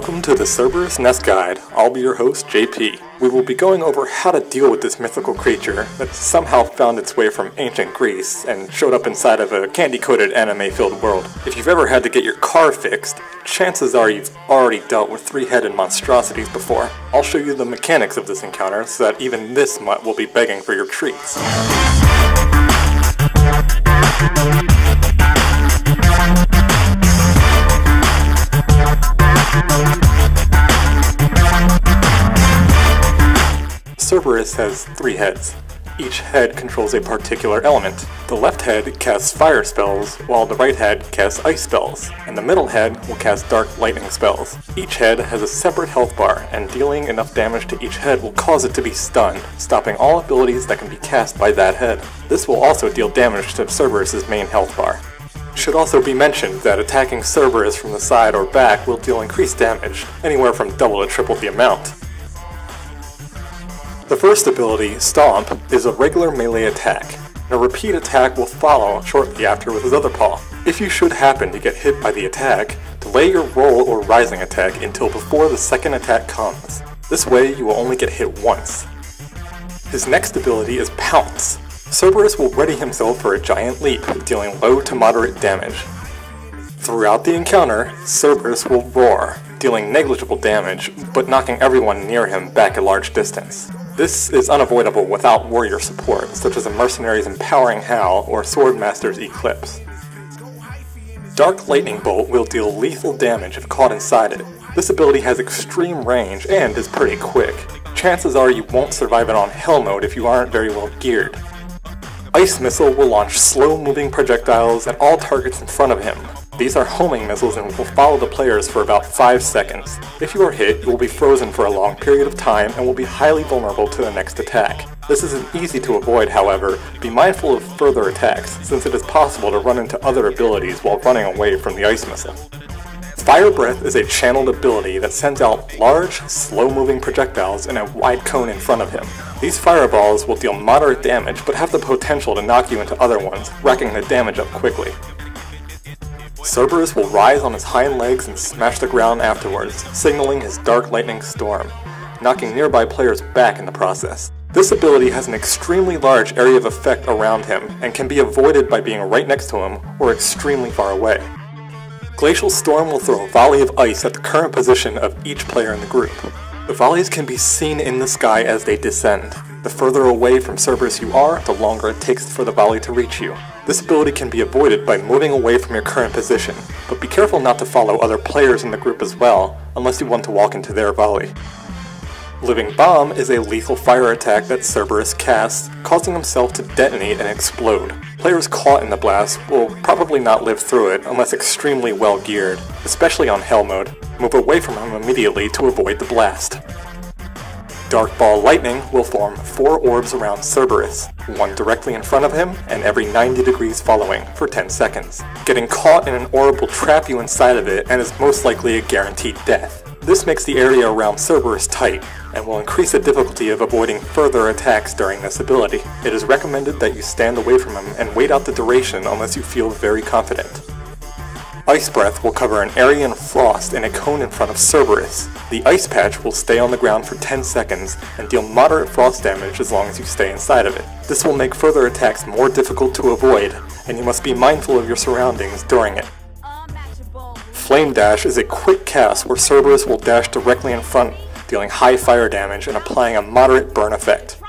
Welcome to the Cerberus Nest Guide. I'll be your host, JP. We will be going over how to deal with this mythical creature that somehow found its way from ancient Greece and showed up inside of a candy-coated anime-filled world. If you've ever had to get your car fixed, chances are you've already dealt with three-headed monstrosities before. I'll show you the mechanics of this encounter so that even this mutt will be begging for your treats. Cerberus has 3 heads. Each head controls a particular element. The left head casts fire spells, while the right head casts ice spells, and the middle head will cast dark lightning spells. Each head has a separate health bar, and dealing enough damage to each head will cause it to be stunned, stopping all abilities that can be cast by that head. This will also deal damage to Cerberus' main health bar. It should also be mentioned that attacking Cerberus from the side or back will deal increased damage, anywhere from double to triple the amount. The first ability, Stomp, is a regular melee attack, and a repeat attack will follow shortly after with his other paw. If you should happen to get hit by the attack, delay your roll or rising attack until before the second attack comes. This way you will only get hit once. His next ability is Pounce. Cerberus will ready himself for a giant leap, dealing low to moderate damage. Throughout the encounter, Cerberus will roar, dealing negligible damage, but knocking everyone near him back a large distance. This is unavoidable without warrior support, such as a mercenary's empowering howl or swordmaster's eclipse. Dark Lightning Bolt will deal lethal damage if caught inside it. This ability has extreme range and is pretty quick. Chances are you won't survive it on Hell mode if you aren't very well geared. Ice Missile will launch slow-moving projectiles at all targets in front of him. These are homing missiles and will follow the players for about 5 seconds. If you are hit, you will be frozen for a long period of time and will be highly vulnerable to the next attack. This isn't easy to avoid, however. Be mindful of further attacks, since it is possible to run into other abilities while running away from the ice missile. Fire Breath is a channeled ability that sends out large, slow-moving projectiles in a wide cone in front of him. These fireballs will deal moderate damage, but have the potential to knock you into other ones, racking the damage up quickly. Cerberus will rise on his hind legs and smash the ground afterwards, signaling his Dark Lightning Storm, knocking nearby players back in the process. This ability has an extremely large area of effect around him, and can be avoided by being right next to him or extremely far away. Glacial Storm will throw a volley of ice at the current position of each player in the group. The volleys can be seen in the sky as they descend. The further away from Cerberus you are, the longer it takes for the volley to reach you. This ability can be avoided by moving away from your current position, but be careful not to follow other players in the group as well, unless you want to walk into their volley. Living Bomb is a lethal fire attack that Cerberus casts, causing himself to detonate and explode. Players caught in the blast will probably not live through it unless extremely well geared, especially on Hell mode. Move away from him immediately to avoid the blast. Dark Ball Lightning will form 4 orbs around Cerberus, one directly in front of him and every 90 degrees following for 10 seconds. Getting caught in an orb will trap you inside of it and is most likely a guaranteed death. This makes the area around Cerberus tight, and will increase the difficulty of avoiding further attacks during this ability. It is recommended that you stand away from him and wait out the duration unless you feel very confident. Ice Breath will cover an area in frost in a cone in front of Cerberus. The ice patch will stay on the ground for 10 seconds and deal moderate frost damage as long as you stay inside of it. This will make further attacks more difficult to avoid, and you must be mindful of your surroundings during it. Flame Dash is a quick cast where Cerberus will dash directly in front, dealing high fire damage and applying a moderate burn effect.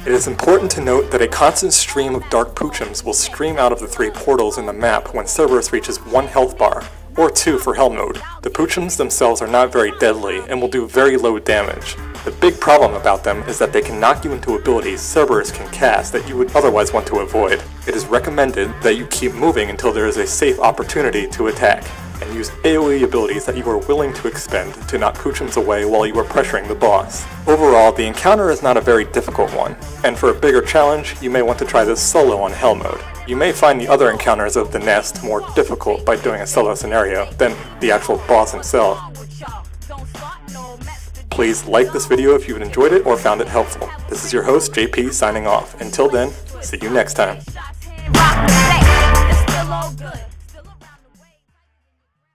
It is important to note that a constant stream of dark poochums will stream out of the 3 portals in the map when Cerberus reaches 1 health bar, or 2 for Hell mode. The poochums themselves are not very deadly and will do very low damage. The big problem about them is that they can knock you into abilities Cerberus can cast that you would otherwise want to avoid. It is recommended that you keep moving until there is a safe opportunity to attack, and use AoE abilities that you are willing to expend to knock poochums away while you are pressuring the boss. Overall, the encounter is not a very difficult one, and for a bigger challenge, you may want to try this solo on Hell mode. You may find the other encounters of the Nest more difficult by doing a solo scenario than the actual boss himself. Please like this video if you've enjoyed it or found it helpful. This is your host, JP, signing off. Until then, see you next time.